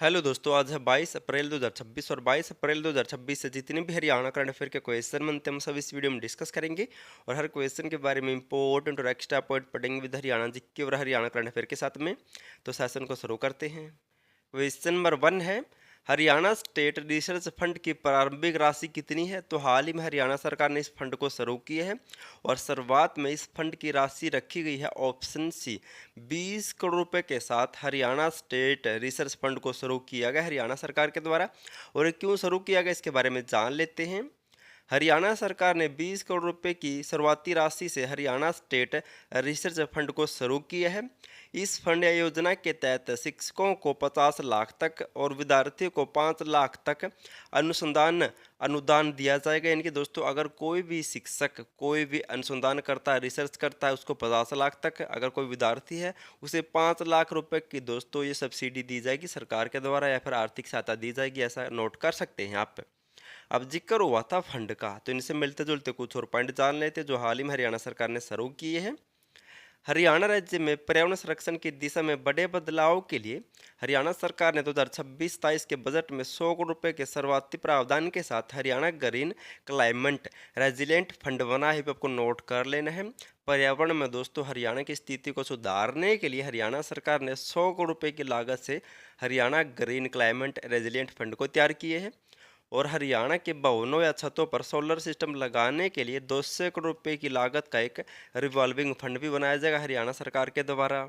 Hello दोस्तों, आज है 22 अप्रैल 2026 और 22 अप्रैल 2026 से जितने भी हरियाणा करंट अफेयर के क्वेश्चन बनते हैं हम सब इस वीडियो में डिस्कस करेंगे। और हर क्वेश्चन के बारे में इंपॉर्टेंट और एक्स्ट्रा पॉइंट पढ़ेंगे विद हरियाणा जीके और हरियाणा करंट अफेयर के साथ में। तो सेशन को शुरू करते हैं। क्वेश्चन नंबर 1 है, हरियाणा स्टेट रिसर्च फंड की प्रारंभिक राशि कितनी है? तो हाल ही में हरियाणा सरकार ने इस फंड को शुरू किया है और शुरुआत में इस फंड की राशि रखी गई है ऑप्शन सी 20 करोड़ रुपए के साथ। हरियाणा स्टेट रिसर्च फंड को शुरू किया गया हरियाणा सरकार के द्वारा। और ये क्यों शुरू किया गया इसके बारे में जान लेते हैं। हरियाणा सरकार ने 20 करोड़ रुपए की शुरुआती राशि से हरियाणा स्टेट रिसर्च फंड को शुरू किया है। इस फंड या योजना के तहत शिक्षकों को 50 लाख तक और विद्यार्थियों को 5 लाख तक अनुसंधान अनुदान दिया जाएगा। यानी कि दोस्तों, अगर कोई भी शिक्षक कोई भी अनुसंधान करता है, रिसर्च करता है, उसको 50 लाख तक, अगर कोई विद्यार्थी है उसे 5 लाख रुपए की दोस्तों ये सब्सिडी दी जाएगी सरकार के द्वारा या फिर आर्थिक सहायता दी जाएगी। ऐसा नोट कर सकते हैं आप। अब जिक्र हुआ था फंड का, तो इनसे मिलते जुलते कुछ और पॉइंट जान लेते जो हाल ही में हरियाणा सरकार ने शुरू किए हैं। हरियाणा राज्य में पर्यावरण संरक्षण की दिशा में बड़े बदलाव के लिए हरियाणा सरकार ने 2026-27 के बजट में 100 करोड़ रुपए के शुरुआती प्रावधान के साथ Haryana green climate resilient fund बना है। आपको नोट कर लेना है। पर्यावरण में दोस्तों हरियाणा की स्थिति को सुधारने के लिए हरियाणा सरकार ने 100 करोड़ रुपए की लागत से Haryana green climate resilient fund को तैयार किए हैं। और हरियाणा के भवनों या छतों पर सोलर सिस्टम लगाने के लिए 200 करोड़ रुपए की लागत का एक रिवॉल्विंग फंड भी बनाया जाएगा हरियाणा सरकार के द्वारा।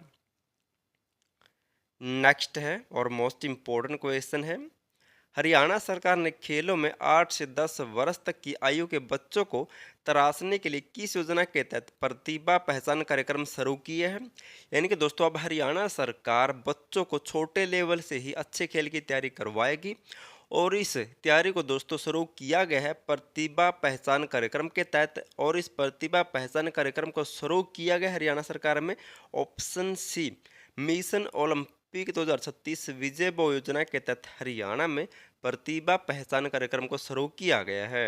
नेक्स्ट है और मोस्ट इम्पोर्टेंट क्वेश्चन है, हरियाणा सरकार ने खेलों में 8 से 10 वर्ष तक की आयु के बच्चों को तराशने के लिए किस योजना के तहत प्रतिभा पहचान कार्यक्रम शुरू किए हैं? यानी कि दोस्तों, अब हरियाणा सरकार बच्चों को छोटे लेवल से ही अच्छे खेल की तैयारी करवाएगी। और इस तैयारी को दोस्तों शुरू किया गया है प्रतिभा पहचान कार्यक्रम के तहत। और इस प्रतिभा पहचान कार्यक्रम को शुरू किया गया हरियाणा सरकार में ऑप्शन सी मिशन ओलंपिक 2036 विजय बो योजना के तहत हरियाणा में प्रतिभा पहचान कार्यक्रम को शुरू किया गया है।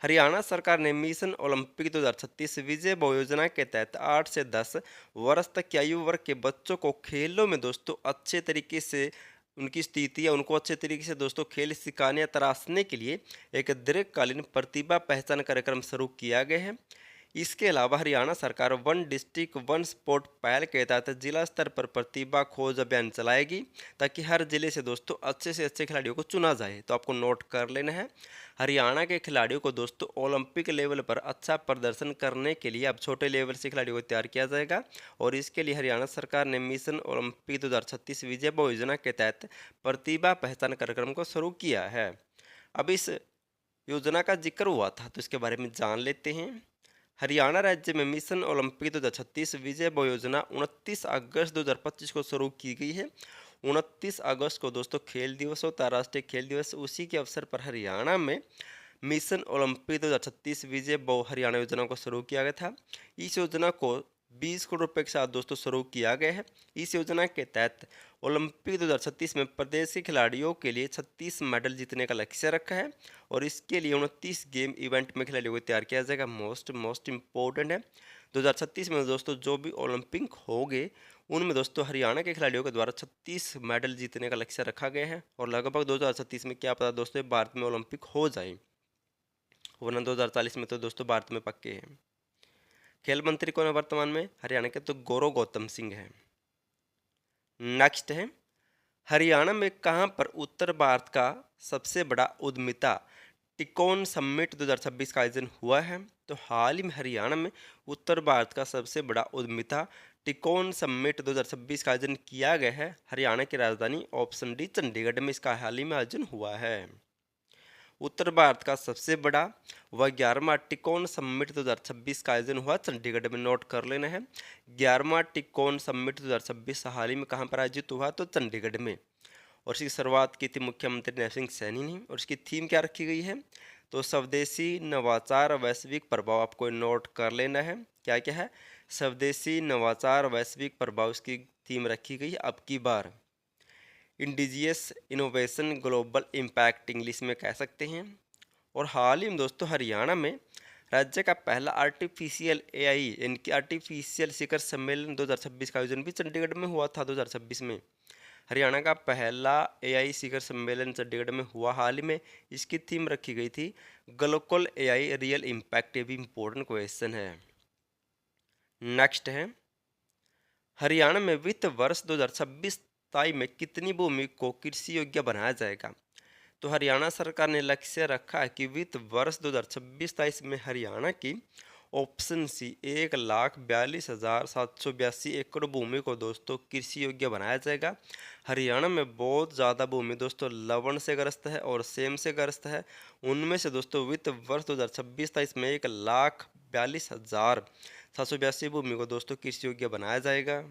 हरियाणा सरकार ने मिशन ओलंपिक 2036 विजय बो योजना के तहत 8 से 10 वर्ष तक की आयु वर्ग के बच्चों को खेलों में दोस्तों अच्छे तरीके से उनकी स्थिति या उनको अच्छे तरीके से दोस्तों खेल सिखाने या तराशने के लिए एक दीर्घकालीन प्रतिभा पहचान कार्यक्रम शुरू किया गया है। इसके अलावा हरियाणा सरकार वन डिस्ट्रिक्ट वन स्पोर्ट पहल के तहत जिला स्तर पर प्रतिभा खोज अभियान चलाएगी ताकि हर जिले से दोस्तों अच्छे से अच्छे खिलाड़ियों को चुना जाए। तो आपको नोट कर लेना है, हरियाणा के खिलाड़ियों को दोस्तों ओलंपिक लेवल पर अच्छा प्रदर्शन करने के लिए अब छोटे लेवल से खिलाड़ियों को तैयार किया जाएगा। और इसके लिए हरियाणा सरकार ने मिशन ओलंपिक 2036 विजय बो योजना के तहत प्रतिभा पहचान कार्यक्रम को शुरू किया है। अब इस योजना का जिक्र हुआ था तो इसके बारे में जान लेते हैं। हरियाणा राज्य में मिशन ओलंपिक 2036 विजय बो योजना 29 अगस्त 2025 को शुरू की गई है। 29 अगस्त को दोस्तों खेल दिवस होता है, राष्ट्रीय खेल दिवस। उसी के अवसर पर हरियाणा में मिशन ओलंपिक 2036 विजय बो हरियाणा योजना को शुरू किया गया था। इस योजना को 20 करोड़ रुपए के साथ दोस्तों शुरू किया गया है। इस योजना के तहत ओलंपिक 2036 में प्रदेश के खिलाड़ियों के लिए 36 मेडल जीतने का लक्ष्य रखा है। और इसके लिए 29 गेम इवेंट में खिलाड़ियों को तैयार किया जाएगा। मोस्ट इम्पोर्टेंट है 2036 में दोस्तों जो भी ओलंपिक होंगे उनमें दोस्तों हरियाणा के खिलाड़ियों के द्वारा 36 मेडल जीतने का लक्ष्य रखा गया है। और लगभग 2036 में क्या पता दोस्तों भारत में ओलंपिक हो जाए, वरना 2040 में तो दोस्तों भारत में पक्के हैं। खेल मंत्री कौन है वर्तमान में? हरियाणा के तो गौरव गौतम सिंह है। नेक्स्ट है, हरियाणा में कहां पर उत्तर भारत का सबसे बड़ा उद्यमिता टिकोन समिट 2026 का आयोजन हुआ है? तो हाल ही में हरियाणा में उत्तर भारत का सबसे बड़ा उद्यमिता टिकोन समिट 2026 का आयोजन किया गया है। हरियाणा की राजधानी ऑप्शन डी चंडीगढ़ में इसका हाल ही में आयोजन हुआ है। उत्तर भारत का सबसे बड़ा व 11वां टिकोन समिट 2026 का आयोजन हुआ चंडीगढ़ में। नोट कर लेना है, 11वां टिकोन समिट 2026 हाल ही में कहाँ पर आयोजित हुआ? तो चंडीगढ़ में। और इसकी शुरुआत की थी मुख्यमंत्री नैब सिंह सैनी ने। और इसकी थीम क्या रखी गई है? तो स्वदेशी नवाचार वैश्विक प्रभाव। आपको नोट कर लेना है, क्या क्या है? स्वदेशी नवाचार वैश्विक प्रभाव इसकी थीम रखी गई है अब की बार। Indigenous innovation global impact English में कह सकते हैं। और हाल ही में दोस्तों हरियाणा में राज्य का पहला आर्टिफिशियल एआई यानी कि आर्टिफिशियल शिखर सम्मेलन 2026 का आयोजन भी चंडीगढ़ में हुआ था 2026 में। हरियाणा का पहला एआई शिखर सम्मेलन चंडीगढ़ में हुआ हाल ही में। इसकी थीम रखी गई थी ग्लोबल एआई रियल इम्पैक्ट। ये भी इम्पोर्टेंट क्वेश्चन है। नेक्स्ट है, हरियाणा में वित्त वर्ष 2026-27 में कितनी भूमि को कृषि योग्य बनाया जाएगा? तो हरियाणा सरकार ने लक्ष्य रखा है कि वित्त वर्ष 2026-27 में हरियाणा की ऑप्शन सी 1,42,782 एकड़ भूमि को दोस्तों कृषि योग्य बनाया जाएगा। हरियाणा में बहुत ज़्यादा भूमि दोस्तों लवण से ग्रस्त है और सेम से ग्रस्त है। उनमें से दोस्तों वित्त वर्ष 2026-27 में 1,42,782 भूमि को दोस्तों कृषि योग्य बनाया जाएगा।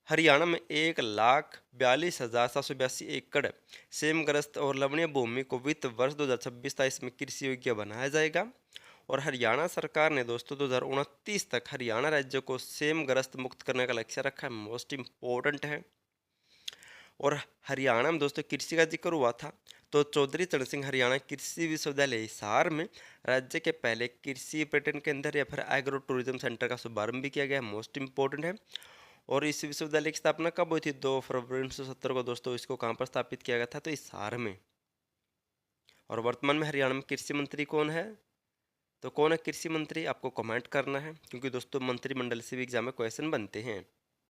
हरियाणा में 1,42,782 एकड़ सेमग्रस्त और लवणीय भूमि को वित्त वर्ष 2026-27 में कृषि योग्य बनाया जाएगा। और हरियाणा सरकार ने दोस्तों 2029 तक हरियाणा राज्य को सेमग्रस्त मुक्त करने का लक्ष्य रखा है। मोस्ट इम्पोर्टेंट है। और हरियाणा में दोस्तों कृषि का जिक्र हुआ था, तो चौधरी चरण सिंह हरियाणा कृषि विश्वविद्यालय हिसार में राज्य के पहले कृषि पर्यटन केंद्र या फिर एग्रो टूरिज्म सेंटर का शुभारंभ भी किया गया। मोस्ट इम्पोर्टेंट है। और इस विश्वविद्यालय की स्थापना कब हुई थी? 2 फरवरी 1970 को दोस्तों इसको कहाँ पर स्थापित किया गया था? तो हिसार में। और वर्तमान में हरियाणा में कृषि मंत्री कौन है? तो कौन है कृषि मंत्री? आपको कमेंट करना है, क्योंकि दोस्तों मंत्रिमंडल से भी एग्जाम में क्वेश्चन बनते हैं।